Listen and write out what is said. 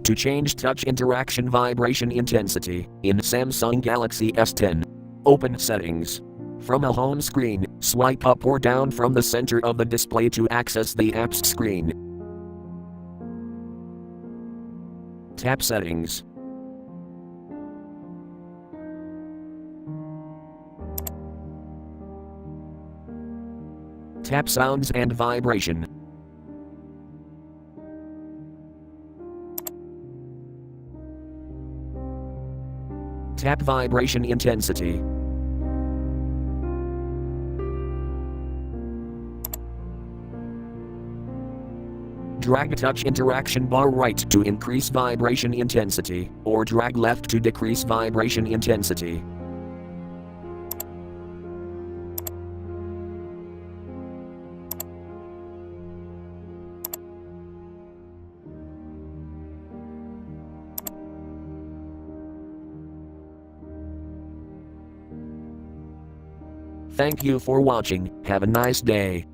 To change touch interaction vibration intensity in Samsung Galaxy S10. Open Settings. From a home screen, swipe up or down from the center of the display to access the apps screen. Tap Settings. Tap Sounds and Vibration. Tap Vibration Intensity. Drag touch interaction bar right to increase vibration intensity, or drag left to decrease vibration intensity. Thank you for watching. Have a nice day.